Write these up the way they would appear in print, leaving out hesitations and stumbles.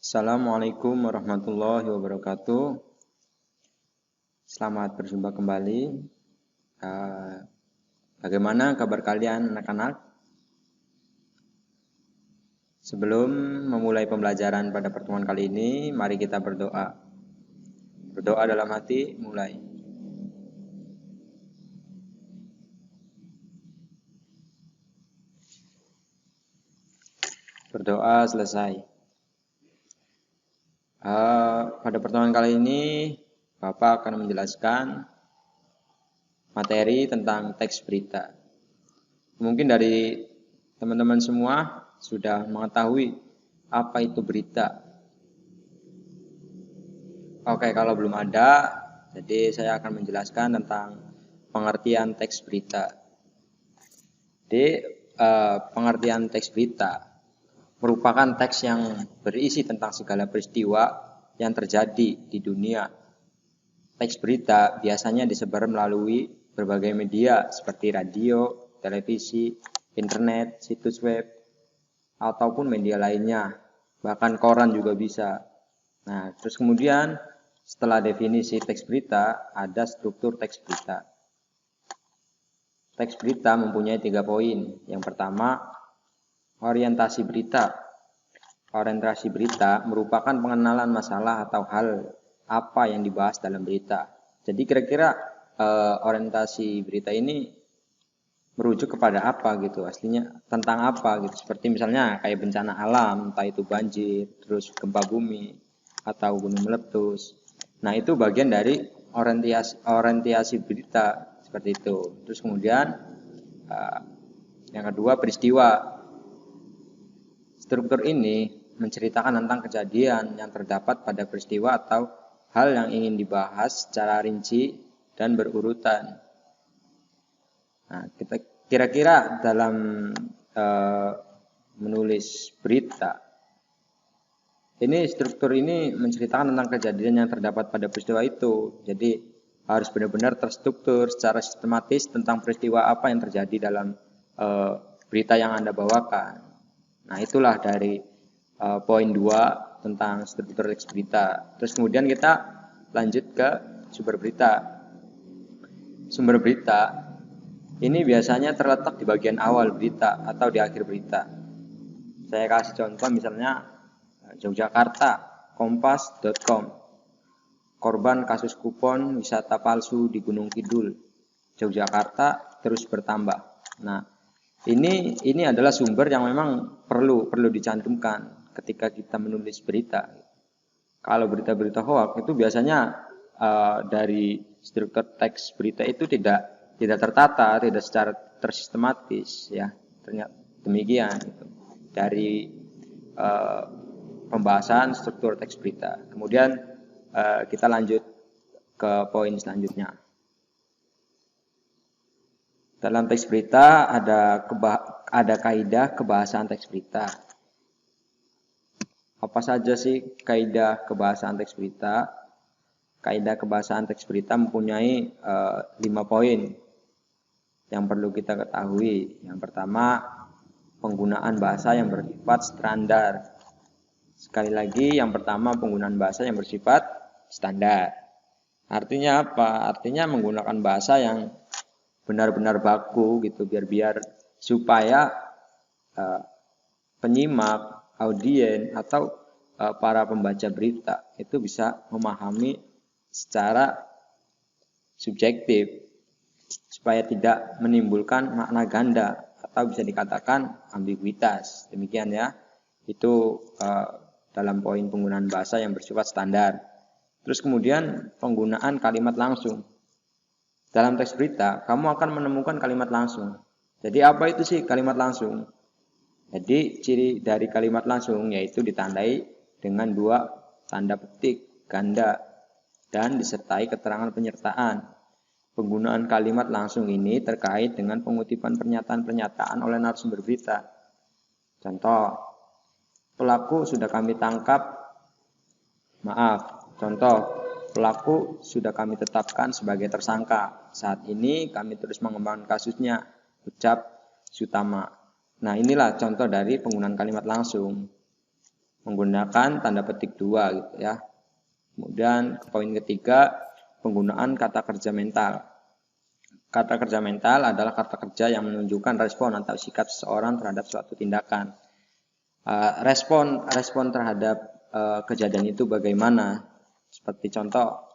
Assalamualaikum warahmatullahi wabarakatuh. Selamat berjumpa kembali. Bagaimana kabar kalian anak-anak? Sebelum memulai pembelajaran pada pertemuan kali ini, mari kita berdoa. Berdoa dalam hati, mulai. Berdoa selesai. Pada pertemuan kali ini, Bapak akan menjelaskan materi tentang teks berita. Mungkin dari teman-teman semua sudah mengetahui apa itu berita. Oke, kalau belum ada, jadi saya akan menjelaskan tentang pengertian teks berita. Jadi, pengertian teks berita merupakan teks yang berisi tentang segala peristiwa yang terjadi di dunia. Teks berita biasanya disebar melalui berbagai media seperti radio, televisi, internet, situs web, ataupun media lainnya. Bahkan koran juga bisa. Nah, terus kemudian setelah definisi teks berita, ada struktur teks berita. Teks berita mempunyai 3 poin. Yang pertama, orientasi berita. Orientasi berita merupakan pengenalan masalah atau hal apa yang dibahas dalam berita. Jadi kira-kira orientasi berita ini merujuk kepada apa gitu, aslinya tentang apa gitu. Seperti misalnya kayak bencana alam, entah itu banjir, terus gempa bumi, atau gunung meletus. Nah, itu bagian dari orientasi berita seperti itu. Terus kemudian yang kedua, peristiwa. Struktur ini menceritakan tentang kejadian yang terdapat pada peristiwa atau hal yang ingin dibahas secara rinci dan berurutan. Nah, kita kira-kira dalam menulis berita, ini struktur ini menceritakan tentang kejadian yang terdapat pada peristiwa itu. Jadi harus benar-benar terstruktur secara sistematis tentang peristiwa apa yang terjadi dalam berita yang Anda bawakan. Nah, itulah dari poin 2 tentang struktur teks berita. Terus kemudian kita lanjut ke sumber berita. Sumber berita ini biasanya terletak di bagian awal berita atau di akhir berita. Saya kasih contoh misalnya Yogyakarta, kompas.com. Korban kasus kupon wisata palsu di Gunung Kidul, Yogyakarta terus bertambah. Nah, ini adalah sumber yang memang perlu dicantumkan ketika kita menulis berita. Kalau berita-berita hoax itu biasanya dari struktur teks berita itu tidak tertata, tidak secara tersistematis ya. Ternyata demikian gitu. Dari pembahasan struktur teks berita. Kemudian kita lanjut ke poin selanjutnya. Dalam teks berita ada kaidah kebahasaan teks berita. Apa saja sih kaidah kebahasaan teks berita? Kaidah kebahasaan teks berita mempunyai 5 poin yang perlu kita ketahui. Yang pertama, penggunaan bahasa yang bersifat standar. Sekali lagi, yang pertama penggunaan bahasa yang bersifat standar. Artinya apa? Artinya menggunakan bahasa yang benar-benar baku gitu, biar supaya penyimak, audien atau para pembaca berita itu bisa memahami secara subjektif supaya tidak menimbulkan makna ganda atau bisa dikatakan ambiguitas. Demikian ya. Itu dalam poin penggunaan bahasa yang bersifat standar. Terus kemudian penggunaan kalimat langsung. Dalam teks berita, kamu akan menemukan kalimat langsung. Jadi apa itu sih kalimat langsung? Jadi ciri dari kalimat langsung yaitu ditandai dengan 2 tanda petik ganda dan disertai keterangan penyertaan. Penggunaan kalimat langsung ini terkait dengan pengutipan pernyataan-pernyataan oleh narasumber berita. Contoh, pelaku sudah kami tangkap. Pelaku sudah kami tetapkan sebagai tersangka. Saat ini kami terus mengembangkan kasusnya, ucap Sutama. Nah, inilah contoh dari penggunaan kalimat langsung. menggunakan tanda petik 2 gitu ya. Kemudian poin ketiga, penggunaan kata kerja mental. Kata kerja mental adalah kata kerja yang menunjukkan respon atau sikap seseorang terhadap suatu tindakan. Respon terhadap kejadian itu bagaimana? Seperti contoh,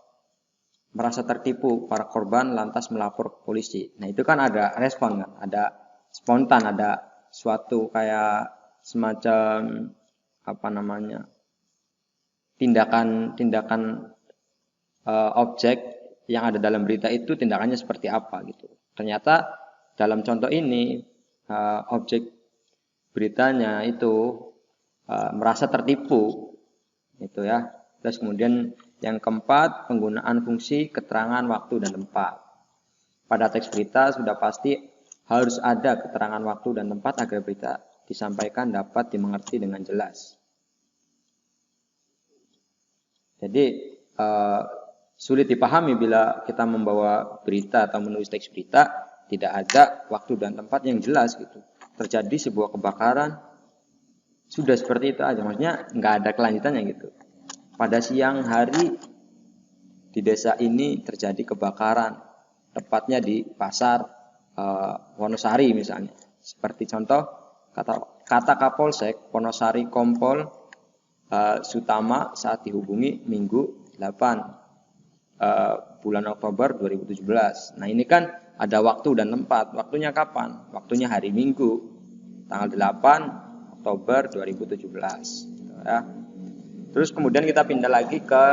merasa tertipu, para korban lantas melapor ke polisi. Nah, itu kan ada respon kan, ada spontan, ada suatu kayak semacam tindakan objek yang ada dalam berita itu tindakannya seperti apa gitu. Ternyata dalam contoh ini objek beritanya itu merasa tertipu itu ya. Terus kemudian yang keempat, penggunaan fungsi keterangan waktu dan tempat. Pada teks berita sudah pasti harus ada keterangan waktu dan tempat agar berita disampaikan dapat dimengerti dengan jelas. Jadi sulit dipahami bila kita membawa berita atau menulis teks berita tidak ada waktu dan tempat yang jelas gitu. Terjadi sebuah kebakaran, sudah seperti itu aja, maksudnya nggak ada kelanjutannya gitu. Pada siang hari di desa ini terjadi kebakaran, tepatnya di pasar Wonosari misalnya. Seperti contoh kata Kapolsek Wonosari Kompol Sutama saat dihubungi Minggu 8 bulan Oktober 2017. Nah, ini kan ada waktu dan tempat. Waktunya kapan? Waktunya hari Minggu, tanggal 8 Oktober 2017. Ya. Terus kemudian kita pindah lagi ke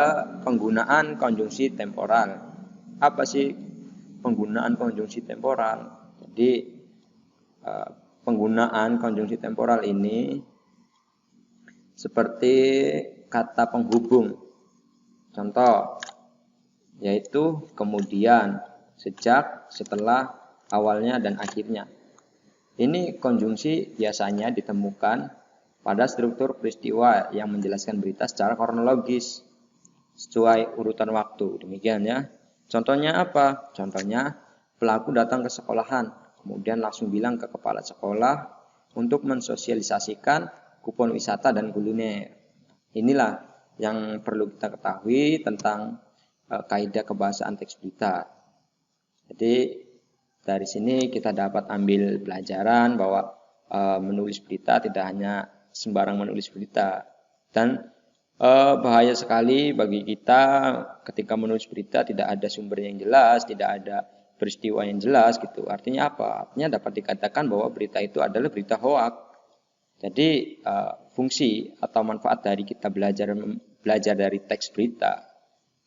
penggunaan konjungsi temporal. Apa sih penggunaan konjungsi temporal? Jadi penggunaan konjungsi temporal ini seperti kata penghubung. Contoh, yaitu kemudian, sejak, setelah, awalnya, dan akhirnya. Ini konjungsi biasanya ditemukan pada struktur peristiwa yang menjelaskan berita secara kronologis, sesuai urutan waktu. Demikian ya. Contohnya apa? Contohnya, pelaku datang ke sekolahan, kemudian langsung bilang ke kepala sekolah untuk mensosialisasikan kupon wisata dan kuliner. Inilah yang perlu kita ketahui tentang kaidah kebahasaan teks berita. Jadi dari sini kita dapat ambil pelajaran bahwa menulis berita tidak hanya sembarang menulis berita, dan bahaya sekali bagi kita ketika menulis berita tidak ada sumber yang jelas, tidak ada peristiwa yang jelas gitu. Artinya apa? Artinya dapat dikatakan bahwa berita itu adalah berita hoak. Jadi fungsi atau manfaat dari kita belajar dari teks berita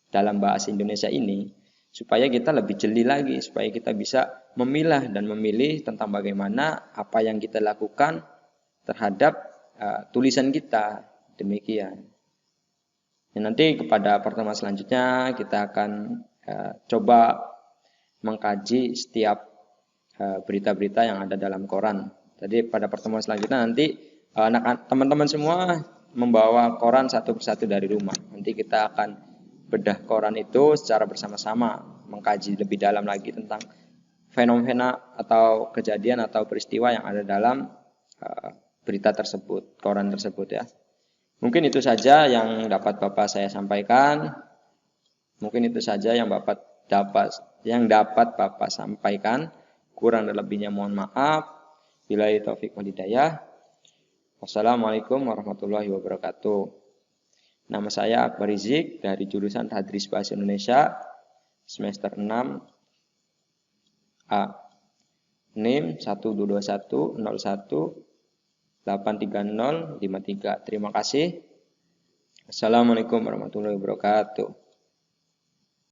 dalam bahasa Indonesia ini supaya kita lebih jeli lagi, supaya kita bisa memilah dan memilih tentang bagaimana apa yang kita lakukan terhadap tulisan kita. Demikian. Nanti kepada pertemuan selanjutnya kita akan coba mengkaji setiap berita-berita yang ada dalam koran. Jadi pada pertemuan selanjutnya nanti teman-teman semua membawa koran satu persatu dari rumah. Nanti kita akan bedah koran itu secara bersama-sama, mengkaji lebih dalam lagi tentang fenomena atau kejadian atau peristiwa yang ada dalam berita tersebut, koran tersebut ya. Mungkin itu saja yang dapat Bapak saya sampaikan. Mungkin itu saja yang dapat Bapak sampaikan. Kurang dan lebihnya mohon maaf. Billahi taufiq wal hidayah. Wassalamualaikum warahmatullahi wabarakatuh. Nama saya Akbar Rizik dari jurusan Tadris Bahasa Indonesia semester 6 A. NIM 12210183053. Terima kasih. Assalamualaikum warahmatullahi wabarakatuh.